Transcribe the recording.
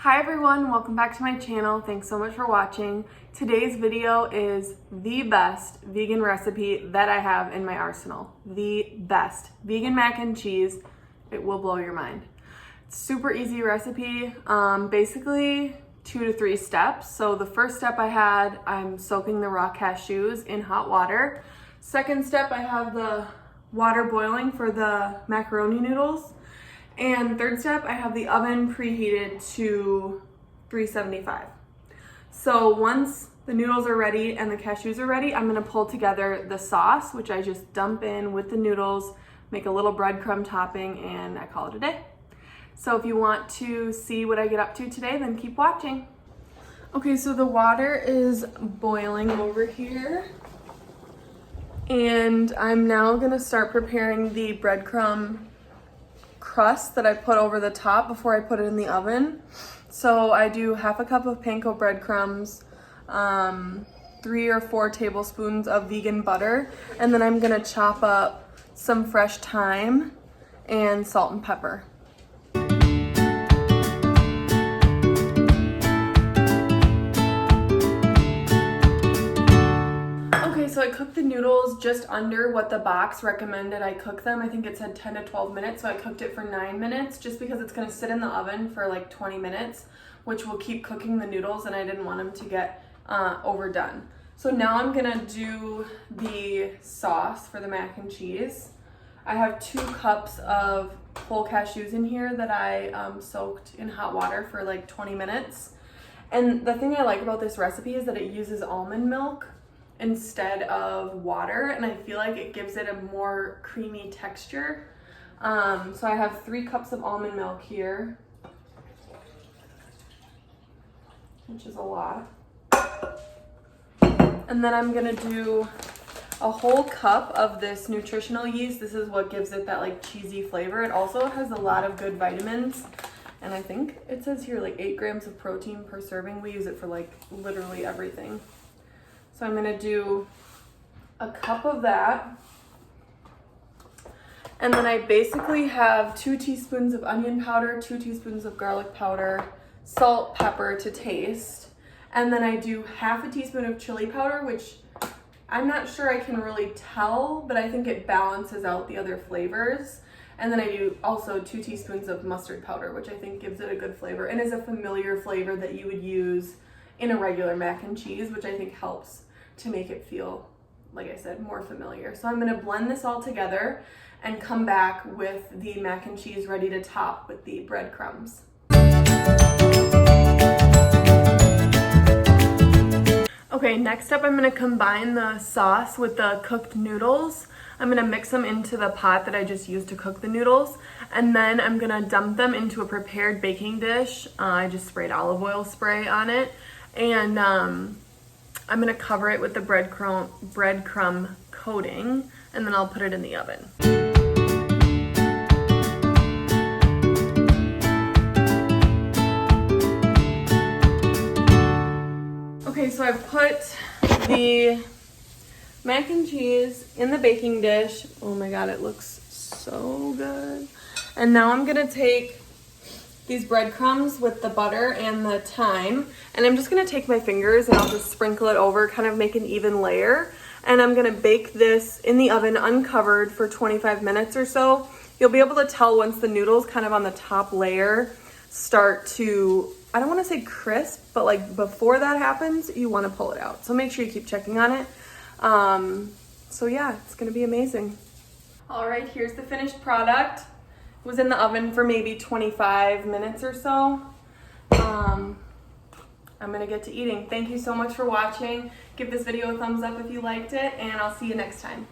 Hi everyone, welcome back to my channel. Thanks so much for watching. Today's video is the best vegan recipe that I have in my arsenal. The best vegan mac and cheese. It will blow your mind. Super easy recipe, basically 2 to 3 steps. So the first step I'm soaking the raw cashews in hot water. Second step, I have the water boiling for the macaroni noodles. And third step, I have the oven preheated to 375. So once the noodles are ready and the cashews are ready, I'm gonna pull together the sauce, which I just dump in with the noodles, make a little breadcrumb topping, and I call it a day. So if you want to see what I get up to today, then keep watching. Okay, so the water is boiling over here. And I'm now gonna start preparing the breadcrumb crust that I put over the top before I put it in the oven. So I do half a cup of panko breadcrumbs, 3 or 4 tablespoons of vegan butter, and then I'm gonna chop up some fresh thyme and salt and pepper. So I cooked the noodles just under what the box recommended I cook them. I think it said 10 to 12 minutes, so I cooked it for 9 minutes just because it's gonna sit in the oven for like 20 minutes, which will keep cooking the noodles, and I didn't want them to get overdone. So now I'm gonna do the sauce for the mac and cheese. I have 2 cups of whole cashews in here that I soaked in hot water for like 20 minutes. And the thing I like about this recipe is that it uses almond milk instead of water, and I feel like it gives it a more creamy texture. So I have 3 cups of almond milk here, which is a lot. And then I'm gonna do a whole cup of this nutritional yeast. This is what gives it that like cheesy flavor. It also has a lot of good vitamins, and I think it says here like 8 grams of protein per serving. We use it for like literally everything. So I'm gonna do a cup of that. And then I basically have 2 teaspoons of onion powder, 2 teaspoons of garlic powder, salt, pepper to taste. And then I do half a teaspoon of chili powder, which I'm not sure I can really tell, but I think it balances out the other flavors. And then I do also 2 teaspoons of mustard powder, which I think gives it a good flavor and is a familiar flavor that you would use in a regular mac and cheese, which I think helps to make it feel, like I said, more familiar. So I'm gonna blend this all together and come back with the mac and cheese ready to top with the breadcrumbs. Okay, next up I'm gonna combine the sauce with the cooked noodles. I'm gonna mix them into the pot that I just used to cook the noodles, and then I'm gonna dump them into a prepared baking dish. I just sprayed olive oil spray on it, and I'm gonna cover it with the breadcrumb coating, and then I'll put it in the oven. Okay, so I've put the mac and cheese in the baking dish. Oh my God, it looks so good. And now I'm gonna take these breadcrumbs with the butter and the thyme, and I'm just gonna take my fingers and I'll just sprinkle it over, kind of make an even layer. And I'm gonna bake this in the oven uncovered for 25 minutes or so. You'll be able to tell once the noodles kind of on the top layer start to, I don't wanna say crisp, but like before that happens, you wanna pull it out. So make sure you keep checking on it. So yeah, it's gonna be amazing. All right, here's the finished product. Was in the oven for maybe 25 minutes or so. I'm gonna get to eating. Thank you so much for watching. Give this video a thumbs up if you liked it, and I'll see you next time.